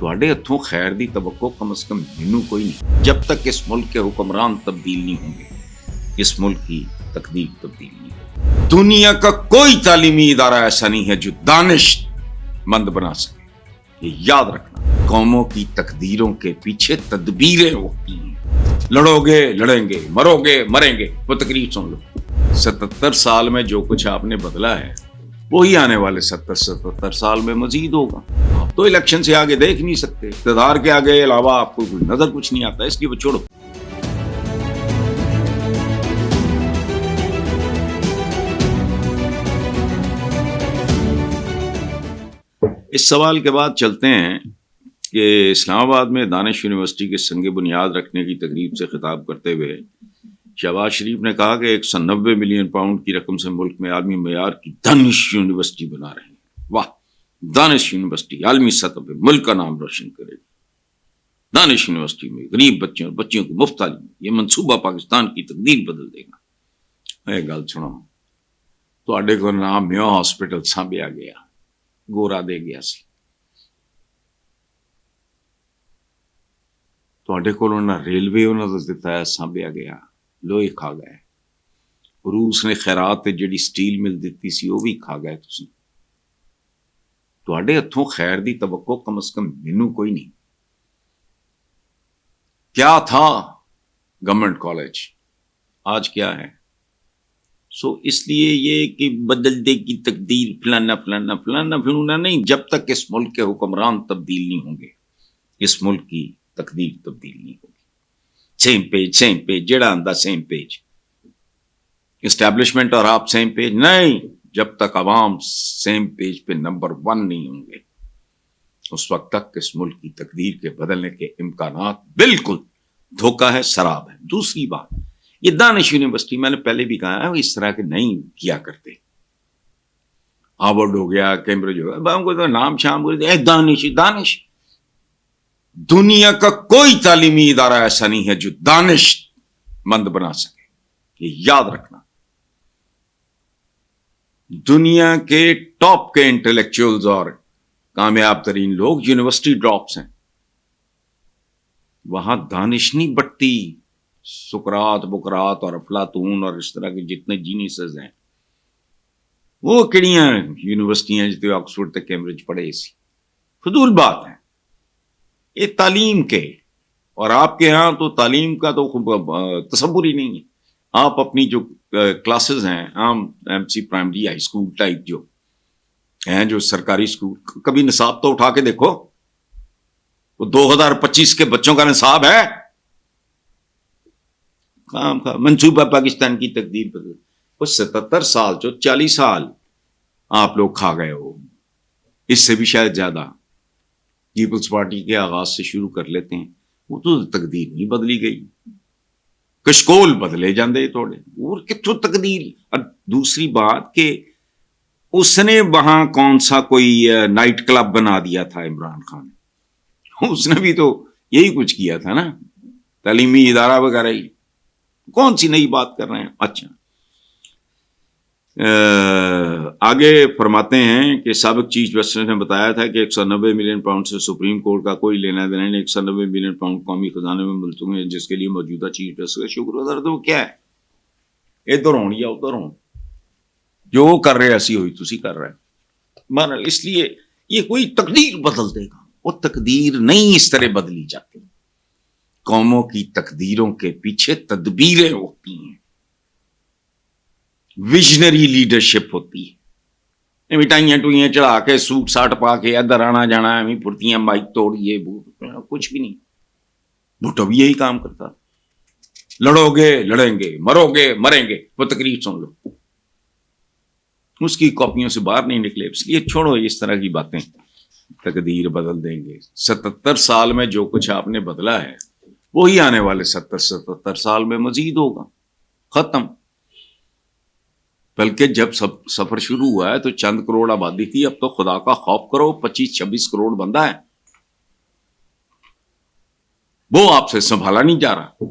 ਤੁਹਾਡੇ ਹੱਥੋਂ ਖੈਰ ਦੀ ਤਵੱਕੋ ਕਮ ਸੇ कम ਮੈਨੂੰ कोई नहीं। जब तक इस मुल्क के हुक्मरान तब्दील नहीं होंगे इस मुल्क की तकदीर तब्दील नहीं होगी। दुनिया का कोई तालीमी इदारा ऐसा नहीं है जो दानिशमंद बना सके। ये याद रखना, कौमों की तकदीरों के पीछे तदबीरें होती हैं। लड़ोगे लड़ेंगे, मरोगे मरेंगे। वो तकरीर सुन लो, 77 साल में जो कुछ आपने बदला है वही आने वाले 77 साल में मजीद होगा। आप तो इलेक्शन से आगे देख नहीं सकते, इक़्तिदार के आगे अलावा आपको नजर कुछ नहीं आता, इसलिए वो छोड़ो। इस सवाल के बाद चलते हैं कि इस्लामाबाद में दानिश यूनिवर्सिटी के संग बुनियाद रखने की तकरीब से खिताब करते हुए शहबाज शरीफ ने कहा कि 190 मिलियन पाउंड की रकम से मुल्क में आलमी मेयार की दानिश यूनिवर्सिटी बना रहे हैं। वाह, दानिश यूनिवर्सिटी आलमी सतह पे मुल्क का नाम रोशन करेगी। दानिश यूनिवर्सिटी में गरीब बच्चों और बच्चियों को मुफ्त तालीम, ये मंसूबा पाकिस्तान की तकदीर बदल देगा। ये गल सुनो, तुहाडे को नाम मेयो हॉस्पिटल सांभिया गया, गोरा दे गया सी। तुहाडे कोलों ना रेलवे उन्हां दा दिता है सांभिया गया, लोहे खा गए। रूस ने खैरात जिहड़ी स्टील मिल दिती सी वो भी खा गए तुसीं। तुहाडे हत्थों खैर दी तवक्को कम से कम मैनू कोई नहीं। क्या था गवर्नमेंट कॉलेज, आज क्या है। सो इसलिए ये कि बदल दे की तकदीर फलाना फलाना फलाना फिरूना नहीं। जब तक इस मुल्क के हुक्मरान तब्दील नहीं होंगे इस मुल्क की तकदीर तब्दील नहीं होगी। सेम पेज जेड़ा आंदा सेम पेज, एस्टैब्लिशमेंट और आप सेम पेज नहीं। जब तक अवाम सेम पेज पे नंबर 1 नहीं होंगे उस वक्त तक इस मुल्क की तकदीर के बदलने के इम्कानात बिल्कुल धोखा है, शराब है। दूसरी बात, ये दानिश यूनिवर्सिटी मैंने पहले भी कहा है इस तरह के नहीं किया करते। हार्वर्ड हो गया, कैम्ब्रिज हो गया, उनको तो नाम शाम बोल दिया दानिश। दुनिया का कोई तालीमी इदारा ऐसा नहीं है जो दानिशमंद बना सके। ये याद रखना, दुनिया के टॉप के इंटेलेक्चुअल्स और कामयाब तरीन लोग यूनिवर्सिटी ड्रॉप्स हैं। वहां दानिश नहीं बटती। सुकरात बुकरात और अफलातून और इस तरह के जितने जीनियसेस हैं वो किड़ियां यूनिवर्सिटियां जितने ऑक्सफोर्ड तक कैम्ब्रिज पढ़े सी, फजूल बात है। ये तालीम के और आपके यहाँ तो तालीम का तो तसव्वुर ही नहीं है। आप अपनी जो क्लासेस हैं आम MC primary high school type जो हैं, जो सरकारी स्कूल, कभी निसाब तो उठा के देखो। वो 2025 के बच्चों का निसाब है। काम का मंसूबा पाकिस्तान की तकदीर बदल। वो 77 साल जो 40 साल आप लोग खा गए हो, इससे भी शायद ज्यादा। पीपल्स पार्टी के आगाज से शुरू कर लेते हैं, वो तो तकदीर नहीं बदली गई, कशकोल बदले जाते थोड़े और कितों तकदीर। और दूसरी बात कि उसने वहां कौन सा कोई नाइट क्लब बना दिया था इमरान खान, उसने भी तो यही कुछ किया था ना, तालीमी इदारा वगैरह ही। कौन सी नई बात कर रहे हैं। अच्छा, आगे फरमाते हैं कि साबिक चीफ जस्टिस ने बताया था कि 190 मिलियन पाउंड से सुप्रीम कोर्ट का कोई लेना देना नहीं। 190 मिलियन पाउंड कौमी खजाने में मिलते हैं, जिसके लिए मौजूदा चीफ जस्टिस का शुक्रगुजार। तो क्या है, इधर हो या उधर हो, जो कर रहे ऐसी हुई तुसी कर रहे मान। इसलिए ये कोई तकदीर बदल देगा, वो तकदीर नहीं इस तरह बदली जाती। कौमों की तकदीरों के पीछे तदबीरें होती हैं, विजनरी लीडरशिप होती है। मिठाइयां टुइयां चढ़ा के सूट साट पा के इधर आना जाना, फुर्तियां माइक तोड़िए, कुछ भी नहीं। भुट्टो भी यही काम करता, लड़ोगे लड़ेंगे, मरोगे मरेंगे। वो तकरीर सुन लो, उसकी कॉपियों से बाहर नहीं निकले। इसलिए छोड़ो इस तरह की बातें, तकदीर बदल देंगे। 77 साल में जो कुछ आपने बदला है वही आने वाले 77 साल में मजीद होगा। खत्म। बल्कि जब सफर शुरू हुआ है तो चंद करोड़ आबादी थी, अब तो खुदा का खौफ करो 25-26 करोड़ बंदा है। वो आपसे संभाला नहीं जा रहा।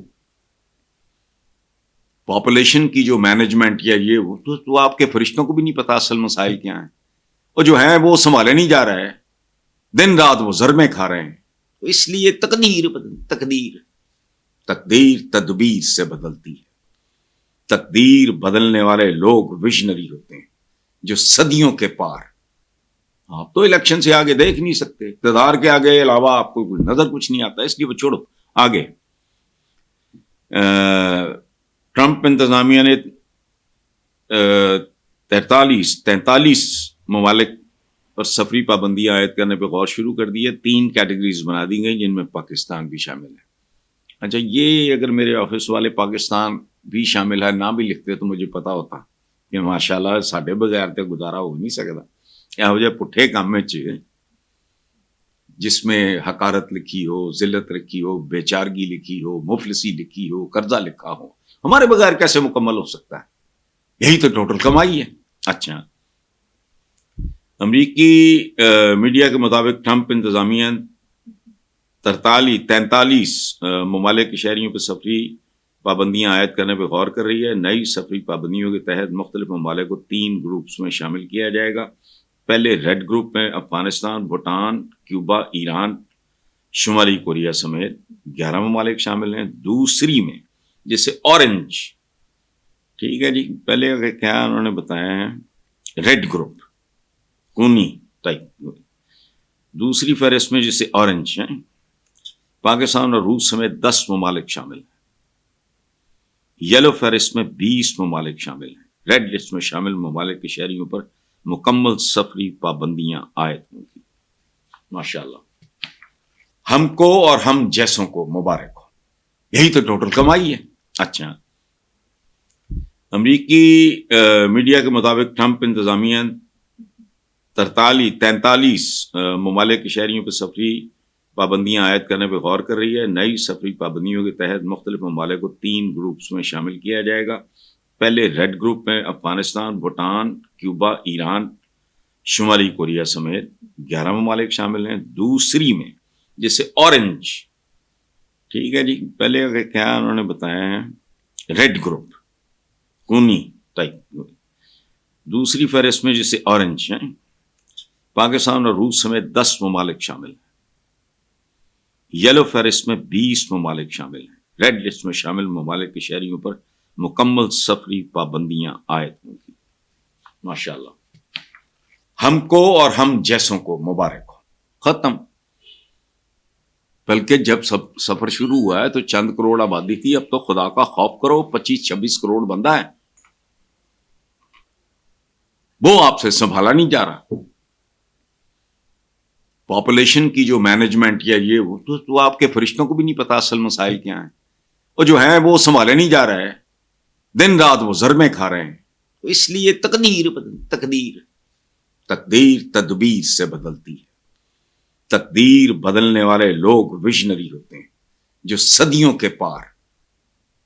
पॉपुलेशन की जो मैनेजमेंट या ये वो तो आपके फरिश्तों को भी नहीं पता असल मसाइल क्या है, और जो है वो संभाले नहीं जा रहा है। دن رات وہ ضربیں کھا رہے ہیں. تو اس لیے تقدیر تدبیر سے بدلتی ہے. تقدیر بدلنے والے لوگ ویژنری ہوتے ہیں جو صدیوں کے پار. آپ تو الیکشن سے آگے دیکھ نہیں سکتے, اقتدار کے آگے علاوہ آپ کو نظر کچھ نہیں آتا, اس لیے وہ چھوڑو. آگے ٹرمپ انتظامیہ نے 43 ممالک پر سفری پابندیاں عائد کرنے پہ غور شروع کر دی ہے. 3 کیٹیگریز بنا دی گئی جن میں پاکستان بھی شامل ہے. اچھا, یہ اگر میرے آفس والے پاکستان بھی شامل ہے نہ بھی لکھتے تو مجھے پتا ہوتا کہ ماشاءاللہ ساڈے بغیر تے گزارا ہو نہیں سکتا. یہو جہ پٹھے کام میں جس میں حقارت لکھی ہو, ذلت لکھی ہو, بیچارگی لکھی ہو, مفلسی لکھی ہو, قرضہ لکھا ہو, ہمارے بغیر کیسے مکمل ہو سکتا ہے؟ یہی تو ٹوٹل کمائی ہے. اچھا, امریکی میڈیا کے مطابق ٹرمپ انتظامیہ 43 ممالک کے شہریوں پہ سفری پابندیاں عائد کرنے پہ غور کر رہی ہے. نئی سفری پابندیوں کے تحت مختلف ممالک کو 3 گروپس میں شامل کیا جائے گا. پہلے ریڈ گروپ میں افغانستان, بھوٹان, کیوبا, ایران, شمالی کوریا سمیت 11 ممالک شامل ہیں. دوسری میں جیسے اورنج, ٹھیک ہے جی, پہلے کیا انہوں نے بتایا ہے ریڈ گروپ کونی ٹائپ. دوسری فہرست میں جیسے اورنج ہیں پاکستان اور روس سمیت 10 ممالک شامل ہیں. یلو فہرست میں 20 ممالک شامل ہیں. ریڈ لسٹ میں شامل ممالک کے شہریوں پر مکمل سفری پابندیاں عائد ہوں گی. ماشاءاللہ, ہم کو اور ہم جیسوں کو مبارک ہو. یہی تو ٹوٹل کمائی ہے. اچھا, امریکی میڈیا کے مطابق ٹرمپ انتظامیہ 43 ممالک کے شہریوں پر سفری پابندیاں عائد کرنے پہ غور کر رہی ہے. نئی سفری پابندیوں کے تحت مختلف ممالک کو 3 گروپس میں شامل کیا جائے گا. پہلے ریڈ گروپ میں افغانستان, بھوٹان, کیوبا, ایران, شمالی کوریا سمیت 11 ممالک شامل ہیں. دوسری میں جیسے اورنج, ٹھیک ہے جی, پہلے کیا انہوں نے بتایا ہے ریڈ گروپ کونی ٹائپ. دوسری فہرست میں جیسے اورنج ہیں پاکستان اور روس سمیت 10 ممالک شامل ہیں. یلو فہرست میں 20 ممالک شامل ہیں. ریڈ لسٹ میں شامل ممالک کے شہریوں پر مکمل سفری پابندیاں عائد ہوں گی. ماشاءاللہ, ہم کو اور ہم جیسوں کو مبارک ہو. ختم. بلکہ جب سفر شروع ہوا ہے تو چند کروڑ آبادی تھی, اب تو خدا کا خوف کرو 25-26 کروڑ بندہ ہے. وہ آپ سے سنبھالا نہیں جا رہا. پاپولیشن کی جو مینجمنٹ یا یہ وہ تو آپ کے فرشتوں کو بھی نہیں پتا اصل مسائل کیا ہیں, اور جو ہیں وہ سنبھالے نہیں جا رہے. دن رات وہ ضربیں کھا رہے ہیں. تو اس لیے تقدیر تدبیر سے بدلتی ہے. تقدیر بدلنے والے لوگ ویژنری ہوتے ہیں جو صدیوں کے پار